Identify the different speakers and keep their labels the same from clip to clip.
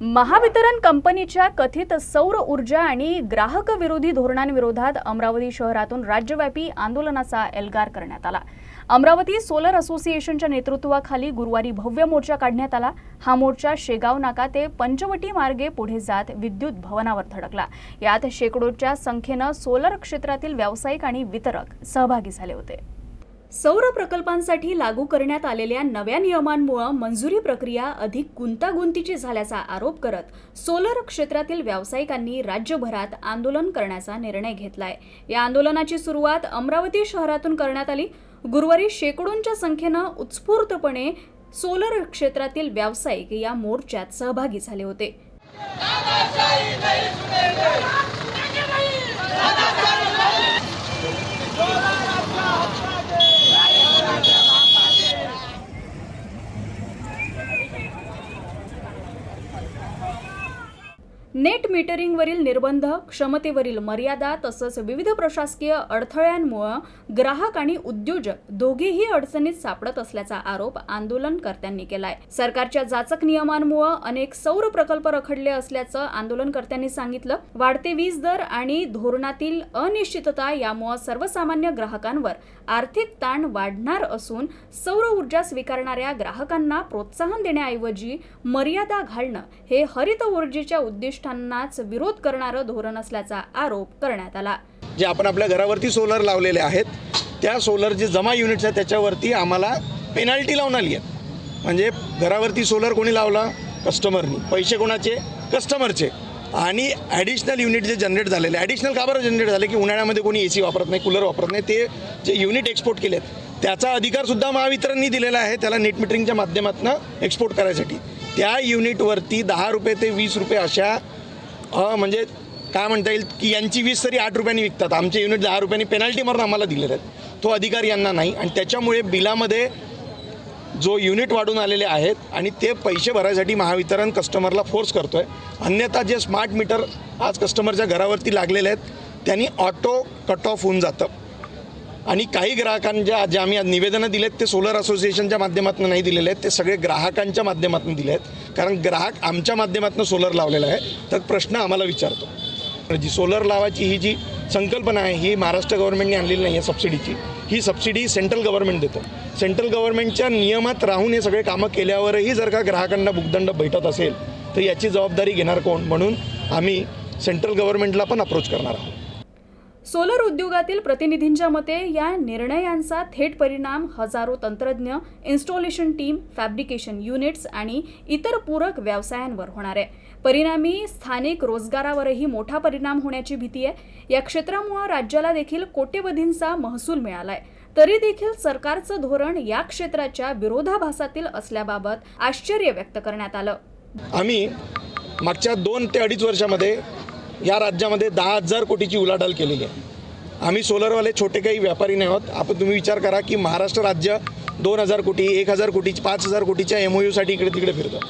Speaker 1: महावितरण कंपनीच्या कथित सौर ऊर्जा आणि ग्राहक विरोधी धोरणांविरोधात अमरावती शहरातून राज्यव्यापी आंदोलनाचा एल्गार करण्यात आला। अमरावती सोलर असोसिएशनच्या नेतृत्वाखाली गुरुवारी भव्य मोर्चा काढण्यात आला। हा मोर्चा शेगाव नाका ते पंचवटी मार्गे पुढे जात विद्युत भवनावर धडकला। यात शेकडोच्या संख्येने सोलर क्षेत्रातील व्यावसायिक आणि वितरक सहभागी झाले होते। सौर प्रकल्पांसाठी लागू करण्यात आलेल्या नव्या नियमांमुळे मंजुरी प्रक्रिया अधिक गुंतागुंतीची झाल्याचा आरोप करत सोलर क्षेत्रातील व्यावसायिकांनी राज्यभरात आंदोलन करण्याचा निर्णय घेतलाय। या आंदोलनाची सुरुवात अमरावती शहरातून करण्यात आली। गुरुवारी शेकडोंच्या संख्येने उत्स्फूर्तपणे सोलर क्षेत्रातील व्यावसायिक या मोर्चात सहभागी झाले होते। नेट मीटरिंगवरील निर्बंध, क्षमतेवरील मर्यादा तसंच विविध प्रशासकीय अडथळ्यांमुळे ग्राहक आणि उद्योजक दोघेही अडचणीत सापडत असल्याचा आरोप आंदोलनकर्त्यांनी केलाय। सरकारच्या जाचक नियमांमुळे अनेक सौर प्रकल्प रखडले असल्याचं आंदोलनकर्त्यांनी सांगितलं। वाढते वीज दर आणि धोरणातील अनिश्चितता यामुळे सर्वसामान्य ग्राहकांवर आर्थिक ताण वाढणार असून सौर ऊर्जा स्वीकारणाऱ्या ग्राहकांना प्रोत्साहन देण्याऐवजी मर्यादा घालणं हे हरित ऊर्जेच्या उद्दिष्टांनाच विरोध करणारं धोरण असल्याचा आरोप करण्यात आला।
Speaker 2: जे आपण आपल्या घरावरती सोलर लावलेले आहेत त्या सोलर जे जमा युनिट्स आहेत त्याच्यावरती आम्हाला पेनल्टी लावून आली आहे। म्हणजे घरावरती सोलर कोणी लावला? कस्टमरनी। पैसे कोणाचे? कस्टमरचे। आणि ॲडिशनल युनिट जे जनरेट झालेले, ॲडिशनल का बरं जनरेट झाले की उन्हाळ्यामध्ये कोणी एसी वापरत नाही, कूलर वापरत नाही, ते जे युनिट एक्सपोर्ट केलेत त्याचा अधिकारसुद्धा महावितरणनी दिलेला आहे त्याला नेट मीटरिंगच्या माध्यमातून एक्सपोर्ट करायसाठी। त्या युनिटवरती 10 रुपये ते 20 रुपये अशा म्हणजे काय म्हणता येईल की यांची 20 तरी 8 रुपयांनी विकतात, आमचे युनिट 10 रुपयांनी पेनल्टी मारून आम्हाला दिलेले आहेत। तो अधिकार यांना नाही आणि त्याच्यामुळे बिलामध्ये जो युनिट वाढून आलेले आहेत आणि ते पैसे भरायसाठी महावितरण कस्टमरला फोर्स करतोय। अन्यथा जे स्मार्ट मीटर आज कस्टमरच्या घरावरती लागलेले आहेत त्यांनी ऑटो कट ऑफ होऊन जातं। आणि काही ग्राहकांच्या जे आम्ही आज निवेदनं दिलेत ते सोलर असोसिएशनच्या माध्यमातून नाही दिलेले आहेत, ते सगळे ग्राहकांच्या माध्यमातून दिले आहेत। कारण ग्राहक आमच्या माध्यमातून सोलर लावलेला आहे तर प्रश्न आम्हाला विचारतो। जी सोलर लावायची ही जी संकल्पना आहे ही महाराष्ट्र गव्हर्नमेंटने आणलेली नाही आहे सबसिडीची। ही सबसिडी सेंट्रल गव्हर्नमेंट देतं। सेंट्रल गव्हर्नमेंटच्या नियमात राहून हे सगळे कामं केल्यावरही जर का ग्राहकांना भुगदंड भेटत असेल तर याची जबाबदारी घेणार कोण? म्हणून आम्ही सेंट्रल गव्हर्नमेंटला पण अप्रोच करणार आहोत।
Speaker 1: सोलर उद्योगातील प्रतिनिधींच्या मते या निर्णयांचा थेट परिणाम हजारो तंत्रज्ञ, इन्स्टॉलेशन टीम, फॅब्रिकेशन युनिट्स आणि इतर पूरक व्यवसायांवर होणार आहे। परिणामी स्थानिक रोजगारावरही मोठा परिणाम होण्याची भीती आहे। या क्षेत्रामुळे राज्याला देखील कोट्यवधींचा महसूल मिळालाय, तरी देखील सरकारचं धोरण या क्षेत्राच्या विरोधाभासातील असल्याबाबत आश्चर्य व्यक्त करण्यात आलं।
Speaker 2: आम्ही मागच्या 2 ते 2.5 वर्षामध्ये या राज्यामध्ये 10,000 कोटीची उलाढाल केलेली आहे। आम्ही सोलरवाले छोटे काही व्यापारी नाही आहोत। तुम्ही विचार करा की महाराष्ट्र राज्य 2,000 कोटी, 1,000 कोटी, 5,000 कोटीच्या MOUसाठी इकडे तिकडे फिरतो।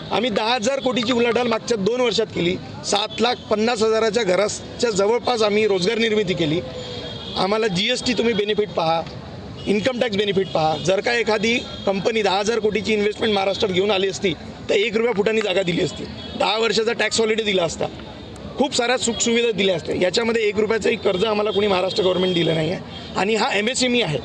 Speaker 2: आम्ही 10,000 कोटीची उलाढाल मागच्या 2 वर्षात केली। 7,50,000च्या घराच्या जवळपास आम्ही रोजगार निर्मिती केली। आम्हाला GST तुम्ही बेनिफिट पहा, इन्कम टॅक्स बेनिफिट पहा। जर का एखादी कंपनी 10,000 कोटीची इन्व्हेस्टमेंट महाराष्ट्रात घेऊन आली असती तर 1 रुपया फुटांनी जागा दिली असती, 10 वर्षाचा टॅक्स हॉलिडे दिला असता, खूप साऱ्या सुखसुविधा दिल्या असत्या। याच्यामध्ये 1 रुपयाचंही कर्ज आम्हाला कोणी महाराष्ट्र गव्हर्नमेंट दिलं नाही आहे। आणि हा MSME आहे,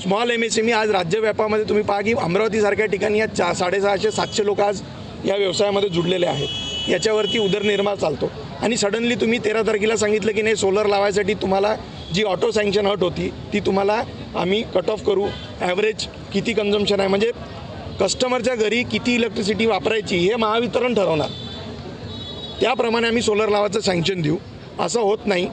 Speaker 2: स्मॉल MSME। आज राज्यव्यापामध्ये तुम्ही पहा की अमरावतीसारख्या ठिकाणी या 650-700 लोक आज या व्यवसायामध्ये जुडलेले आहेत। याच्यावरती उदरनिर्वाह चालतो आणि सडनली तुम्ही 13 तारखेला सांगितलं की नाही सोलर लावायसाठी तुम्हाला जी ऑटो सँक्शन अट होती ती तुम्हाला आम्ही कट ऑफ करू। ॲव्हरेज किती कन्झम्पशन आहे म्हणजे कस्टमरच्या घरी किती इलेक्ट्रिसिटी वापरायची हे महावितरण ठरवणार, त्याप्रमाणे आम्ही सोलर लावायचं सँक्शन देऊ। असं होत नाही।